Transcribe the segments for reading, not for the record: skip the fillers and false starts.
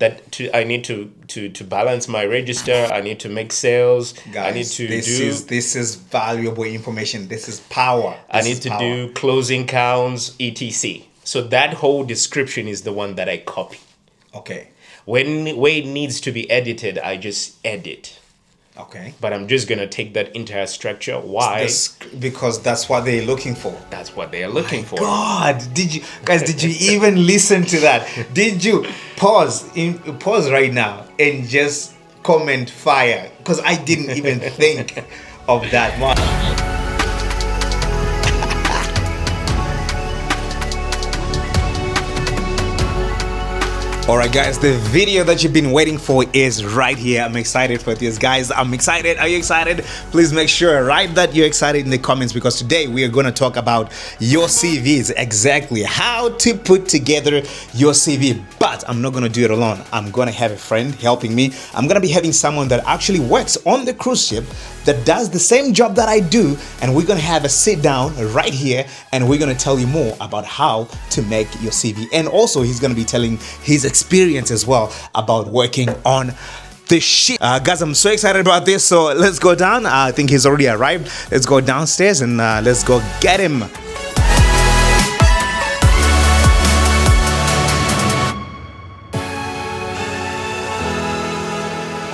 I need to balance my register. I need to make sales. Guys, I need to this is valuable information. This is power. I need to do closing counts, etc. So that whole description is the one that I copy. Okay. Where it needs to be edited, I just edit. Okay. But I'm just gonna take that entire structure. Why? Because that's what they're looking for. That's what they are looking for. God, did you even listen to that? Did you pause right now and just comment fire? Because I didn't even think of that much. Alright guys, the video that you've been waiting for is right here. I'm excited for this, guys. I'm excited. Are you excited? Please make sure write that you're excited in the comments, because today we are going to talk about your CVs, exactly how to put together your CV. But I'm not going to do it alone. I'm going to have a friend helping me. I'm going to be having someone that actually works on the cruise ship that does the same job that I do, and we're going to have a sit down right here and we're going to tell you more about how to make your CV. And also he's going to be telling his experience as well about working on the ship. Guys, I'm so excited about this, so let's go down. I think he's already arrived. Let's go downstairs and let's go get him.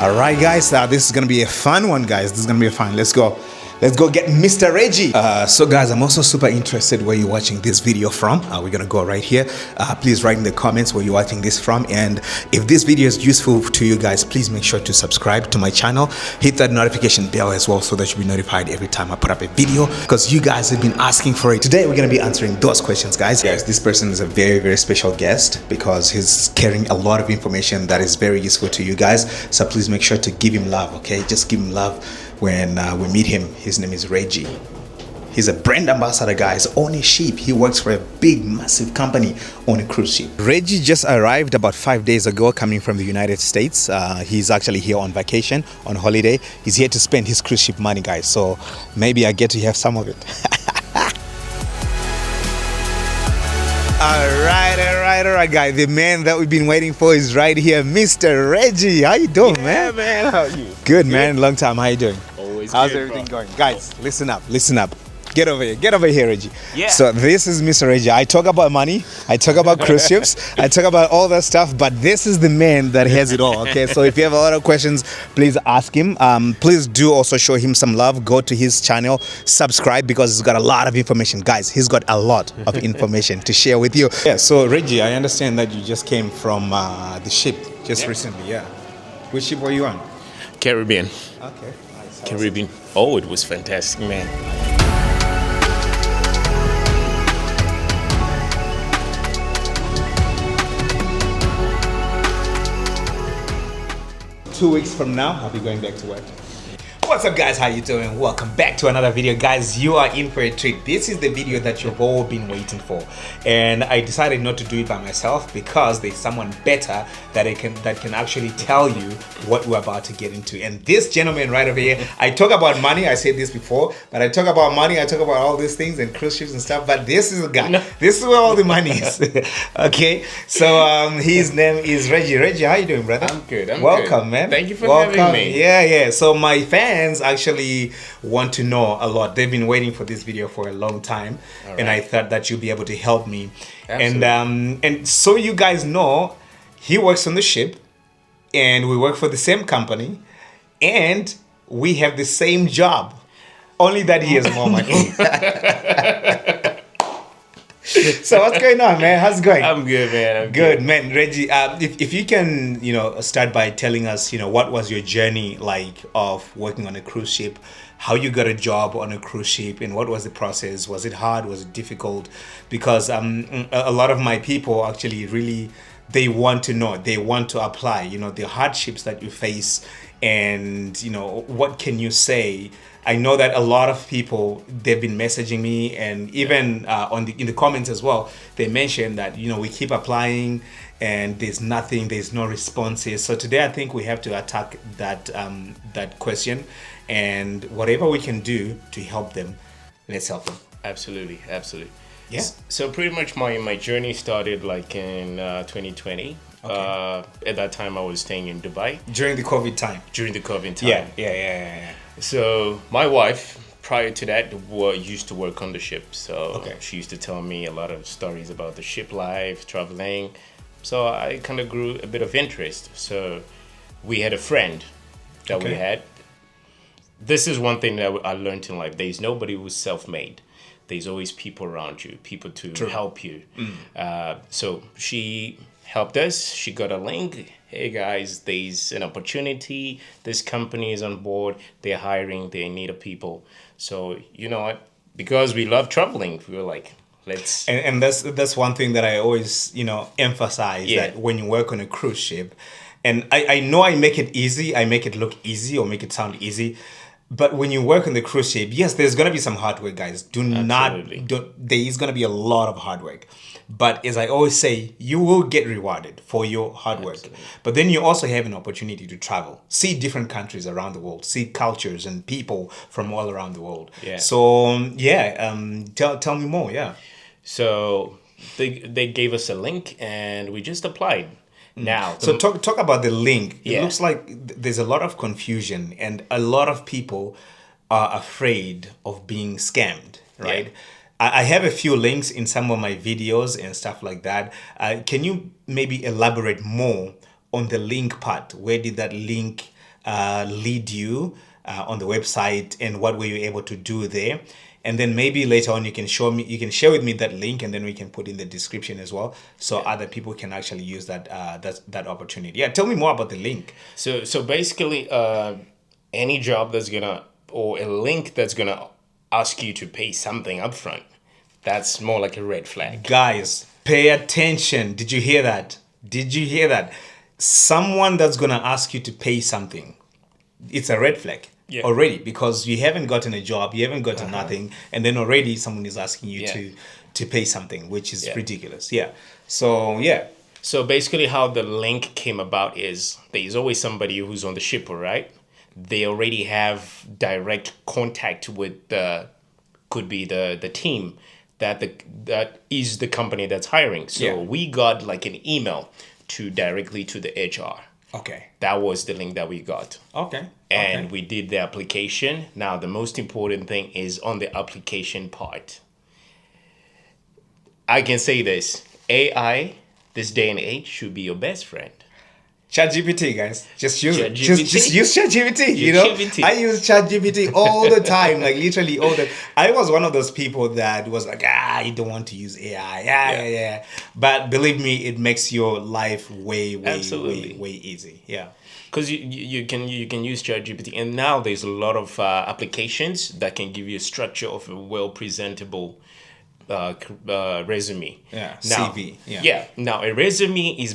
All right, guys, this is gonna be a fun one, guys. This is gonna be a fun. Let's go get Mr. Reggie. So guys, I'm also super interested where you're watching this video from. We're gonna go right here. Please write in the comments where you're watching this from, and if this video is useful to you guys, please make sure to subscribe to my channel. Hit that notification bell as well so that you'll be notified every time I put up a video, because you guys have been asking for it. Today we're gonna be answering those questions, guys. This person is a very, very special guest because he's carrying a lot of information that is very useful to you guys. So please make sure to give him love, okay? Just give him love when we meet him. His name is Reggie. He's a brand ambassador, guys, on a ship. He works for a big, massive company on a cruise ship. Reggie just arrived about 5 days ago, coming from the United States. He's actually here on vacation, on holiday. He's here to spend his cruise ship money, guys. So maybe I get to have some of it. All right, guys. The man that we've been waiting for is right here, Mr. Reggie. How you doing, man? Man, how are you? Good, man. Long time. How you doing? Always How's good, everything bro. going? Guys, listen up. Get over here, Reggie. Yeah. So this is Mr. Reggie. I talk about money, I talk about cruise ships, I talk about all that stuff, but this is the man that has it all, okay? So if you have a lot of questions, please ask him. Please do also show him some love. Go to his channel, subscribe, because he's got a lot of information. Guys, he's got a lot of information to share with you. Yeah, so Reggie, I understand that you just came from the ship just recently, yeah. Which ship were you on? Caribbean. Okay, nice. Caribbean. Oh, it was fantastic, man. 2 weeks from now, I'll be going back to work. What's up, guys? How you doing? Welcome back to another video, guys. You are in for a treat. This is the video that you've all been waiting for, and I decided not to do it by myself because there's someone better that can actually tell you what we're about to get into. And this gentleman right over here, I talk about money. I said this before, but I talk about money. I talk about all these things and cruise ships and stuff. But this is a guy. No. This is where all the money is. Okay, so his name is Reggie. Reggie, how you doing, brother? I'm good. Welcome, good. man. Thank you for having me. Yeah. So my fans actually want to know a lot. They've been waiting for this video for a long time, and I thought that you'll be able to help me. Absolutely. And so you guys know, he works on the ship, and we work for the same company, and we have the same job, only that he has more money. So what's going on, man? How's it going? I'm good, man. I'm good, man. Reggie, if you can, start by telling us, what was your journey like of working on a cruise ship, how you got a job on a cruise ship, and what was the process? Was it hard? Was it difficult? Because a lot of my people actually really, they want to know, they want to apply, the hardships that you face, and what can you say? I know that a lot of people, they've been messaging me, and even in the comments as well, they mentioned that we keep applying and there's no responses. So today I think we have to attack that question, and whatever we can do to help them, let's help them. Absolutely. Yeah. So pretty much my journey started like in 2020. At that time, I was staying in Dubai During the COVID time. during the COVID time. Yeah. So my wife, prior to that, used to work on the ship. So Okay. she used to tell me a lot of stories about the ship life, traveling. So I kind of grew a bit of interest. So we had a friend that we Okay. had. This is one thing that I learned in life. There's nobody who's self-made. There's always people around you, people to help you. So she helped us. She got a link. Hey guys, there's an opportunity. This company is on board. They're hiring. They need a people. So you know what? Because we love traveling, we were like, let's. And that's one thing that I always, emphasize, Yeah. that when you work on a cruise ship, and I know I make it easy, I make it look easy or make it sound easy, but when you work on the cruise ship, yes, there's gonna be some hard work, guys. Absolutely. There is gonna be a lot of hard work. But as I always say, you will get rewarded for your hard work. Absolutely. But then you also have an opportunity to travel, see different countries around the world, see cultures and people from all around the world. Yeah. So tell me more. Yeah. So they gave us a link and we just applied. Now, So talk about the link. It Yeah. looks like there's a lot of confusion and a lot of people are afraid of being scammed, right? Yeah. I have a few links in some of my videos and stuff like that. Can you maybe elaborate more on the link part? Where did that link lead you on the website, and what were you able to do there? And then maybe later on you can share with me that link, and then we can put in the description as well, so other people can actually use that opportunity. Yeah, tell me more about the link. so basically, any job that's gonna, or a link that's gonna ask you to pay something upfront, that's more like a red flag. Guys, pay attention. Did you hear that? Did you hear that? Someone that's gonna ask you to pay something, it's a red flag. Yeah. Already, because you haven't gotten a job, you haven't gotten nothing, and then already someone is asking you Yeah. to pay something, which is Yeah. ridiculous. Yeah. So yeah. So basically, how the link came about is there's always somebody who's on the ship, all right? They already have direct contact with could be the team that is the company that's hiring. So Yeah. we got like an email directly to the HR. Okay. That was the link that we got. Okay. And we did the application. Now, the most important thing is on the application part. I can say this: AI, this day and age, should be your best friend. ChatGPT, guys, just use it. ChatGPT. Just use ChatGPT. ChatGPT. I use ChatGPT all the time, like literally all the. I was one of those people that was like, I don't want to use AI. Yeah. But believe me, it makes your life way Absolutely. way easy. Yeah. Because you can use ChatGPT, and now there's a lot of applications that can give you a structure of a well presentable resume. Yeah, Now, CV, yeah. Yeah. Now a resume is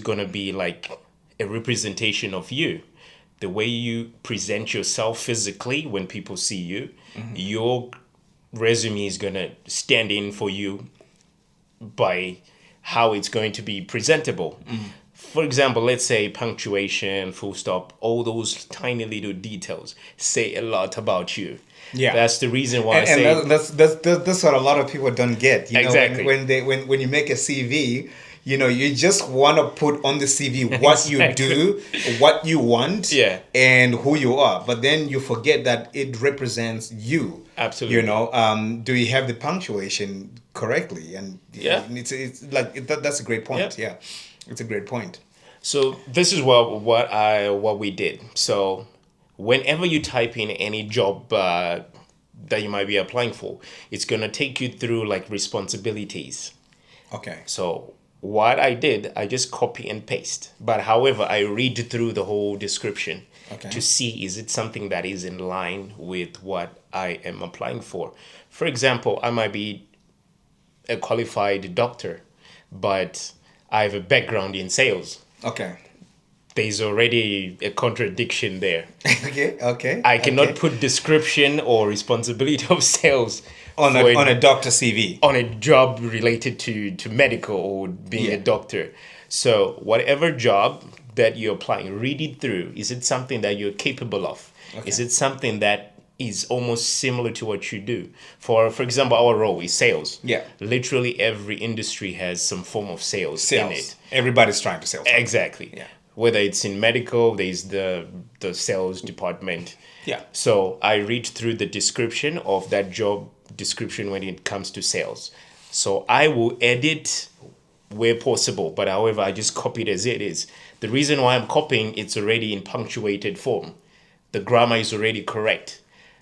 going to be like a representation of you, the way you present yourself physically when people see you. Your resume is going to stand in for you by how it's going to be presentable. For example, let's say punctuation, full stop, all those tiny little details say a lot about you. Yeah. That's the reason why I And say that's what a lot of people don't get. You Exactly. know, when you make a CV, you just want to put on the CV what you do, what you want, Yeah. and who you are. But then you forget that it represents you. Absolutely. Do you have the punctuation correctly? And Yeah. it's like that's a great point. Yeah. Yeah, it's a great point. So this is what we did. So whenever you type in any job that you might be applying for, it's gonna take you through like responsibilities. Okay. So what I did, I just copy and paste. But however, I read through the whole description Okay. to see is it something that is in line with what I am applying for. For example, I might be a qualified doctor, but I have a background in sales. Okay. There's already a contradiction there. Okay. I cannot okay. put description or responsibility of sales on for a doctor CV. on a job related to medical or being Yeah. a doctor. So whatever job that you're applying, read it through. Is it something that you're capable of? Okay. Is it something that is almost similar to what you do. For example, our role is sales. Yeah. Literally every industry has some form of sales in it. Everybody's trying to sell something. Exactly. Yeah. Whether it's in medical, there's the sales department. Yeah. So I read through the description of that job description when it comes to sales. So I will edit where possible, but however, I just copy it as it is. The reason why I'm copying, it's already in punctuated form. The grammar is already correct.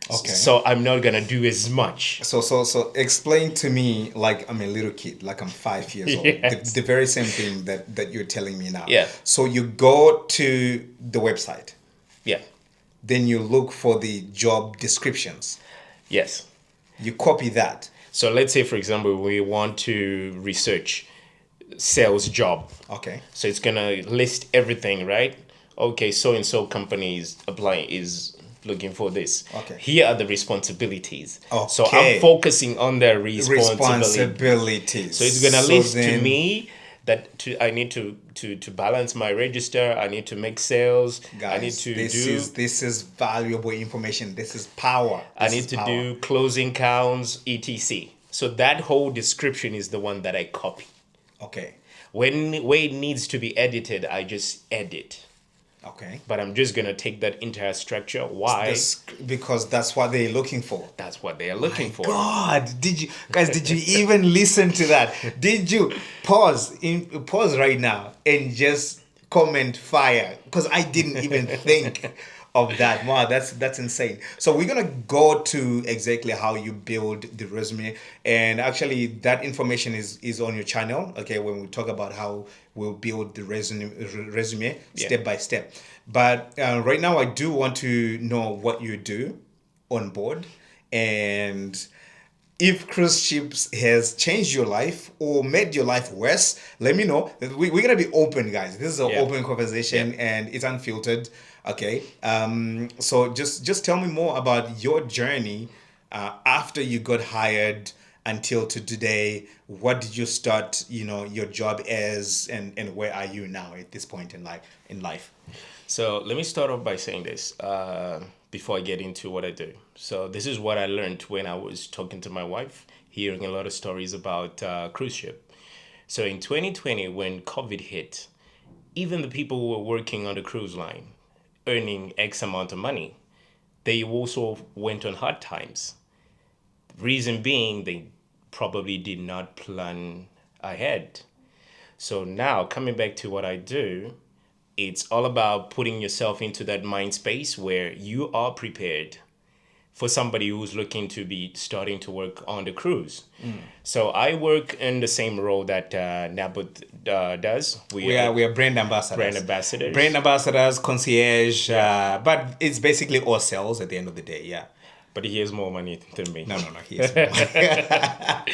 Okay. So I'm not gonna do as much. So explain to me, like I'm a little kid, like I'm 5 years old. Yes. The very same thing that you're telling me now. Yeah. So you go to the website, Yeah. then you look for the job descriptions. Yes. You copy that. So let's say, for example, we want to research sales job. Okay. So it's gonna list everything, right? Okay, so and so company is applying, is looking for this. Okay. Here are the responsibilities. So Okay. I'm focusing on their responsibilities. Responsibilities. So it's gonna So list then- to me that I need to balance my register. I need to make sales. Guys, I need to this is valuable information. This is power. I need to do closing counts, etc. So that whole description is the one that I copy. Okay. Where it needs to be edited, I just edit. Okay. But I'm just gonna take that entire structure. Why? Because that's what they're looking for. That's what they are looking for. God, did you even listen to that? Did you pause right now and just comment fire? Because I didn't even think of that. Wow, that's insane. So we're gonna go to exactly how you build the resume, and actually that information is on your channel. Okay, when we talk about how we'll build the resume step by step. But right now, I do want to know what you do on board, and if cruise ships has changed your life or made your life worse, let me know. We're gonna be open, guys. This is an open conversation and it's unfiltered. Okay. So just tell me more about your journey after you got hired until to today. What did you start, your job as, and where are you now at this point in life? So let me start off by saying this before I get into what I do. So this is what I learned when I was talking to my wife, hearing a lot of stories about cruise ship. So in 2020, when COVID hit, even the people who were working on the cruise line, earning X amount of money, they also went on hard times. Reason being, they probably did not plan ahead. So now, coming back to what I do, it's all about putting yourself into that mind space where you are prepared for somebody who's looking to be starting to work on the cruise. So I work in the same role that Naboth does. We are brand ambassadors. Brand ambassadors, concierge, but it's basically all sales at the end of the day, yeah. But he has more money than me. No, he has more money.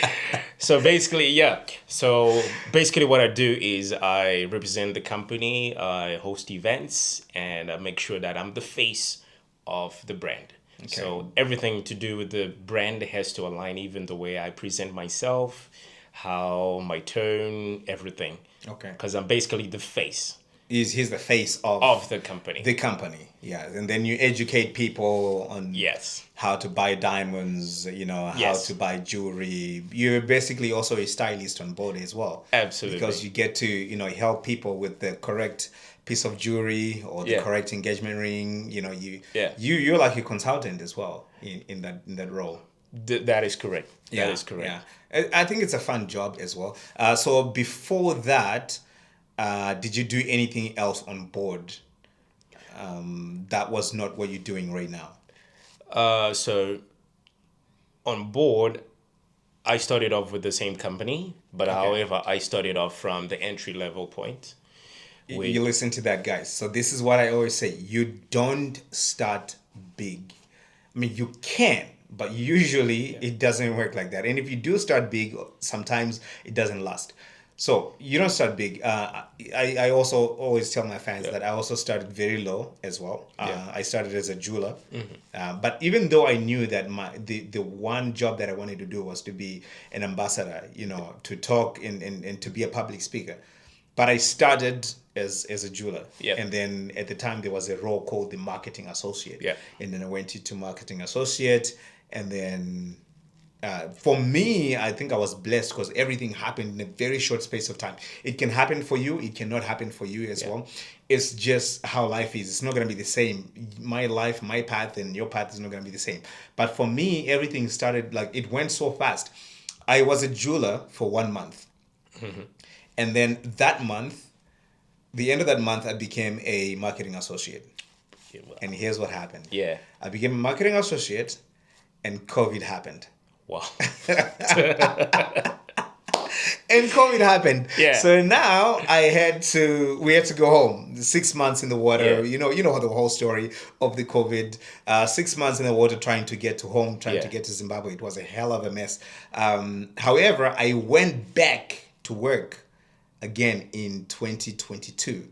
So basically, So basically what I do is I represent the company, I host events, and I make sure that I'm the face of the brand. Okay. So everything to do with the brand has to align, even the way I present myself, how my tone, everything. Okay. Because I'm basically the face. He's the face of the company. The company, yeah. And then you educate people on how to buy diamonds, how to buy jewelry. You're basically also a stylist on board as well. Absolutely. Because you get to, help people with the correct piece of jewelry or the correct engagement ring. You're like a consultant as well in that role. That is correct. That is correct. Yeah. I think it's a fun job as well. So before that, did you do anything else on board that was not what you're doing right now? So on board, I started off with the same company, but however, I started off from the entry level point. You listen to that, guys. So this is what I always say. You don't start big. I mean, you can, but usually it doesn't work like that. And if you do start big, sometimes it doesn't last. So you don't start big. I also always tell my fans that I also started very low as well. I started as a jeweler. But even though I knew that the one job that I wanted to do was to be an ambassador, to talk and to be a public speaker. But I started as a jeweler. Yeah. And then at the time there was a role called the marketing associate. Yeah. And then I went into marketing associate, and then for me, I think I was blessed because everything happened in a very short space of time. It can happen for you, it cannot happen for you as well. It's just how life is. It's not going to be the same. My life, my path, and your path is not going to be the same. But for me, everything started like it went so fast. I was a jeweler for 1 month. And then that month, the end of that month, I became a marketing associate. And here's what happened. Yeah. I became a marketing associate, and COVID happened. Wow. And COVID happened. Yeah. So now we had to go home. 6 months in the water. Yeah. You know the whole story of the COVID. 6 months in the water trying to get to home, trying to get to Zimbabwe. It was a hell of a mess. However, I went back to work again in 2022.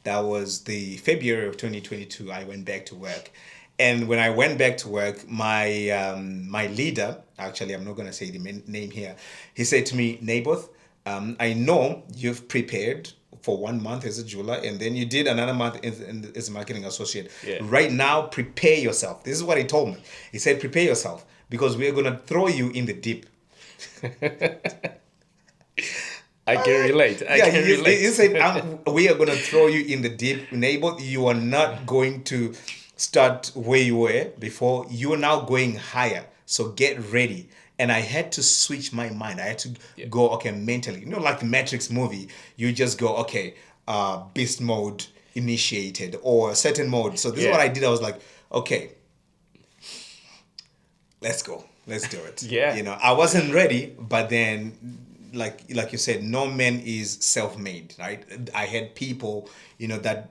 That was the February of 2022. I went back to work. And when I went back to work, my leader, actually, I'm not going to say the name here, he said to me, Naboth, I know you've prepared for 1 month as a jeweler, and then you did another month as a marketing associate. Yeah. Right now, prepare yourself. This is what he told me. He said, prepare yourself, because we're going to throw you in the deep. I can relate. I can relate. He said, we are going to throw you in the deep. Naboth, you are not going to start where you were before. You are now going higher. So get ready. And I had to switch my mind. I had to go, okay, mentally. You know, like the Matrix movie, you just go, okay, beast mode initiated or a certain mode. So this is what I did. I was like, okay, let's go. Let's do it. Yeah. You know, I wasn't ready, but then like you said, no man is self-made, right? I had people, you know, that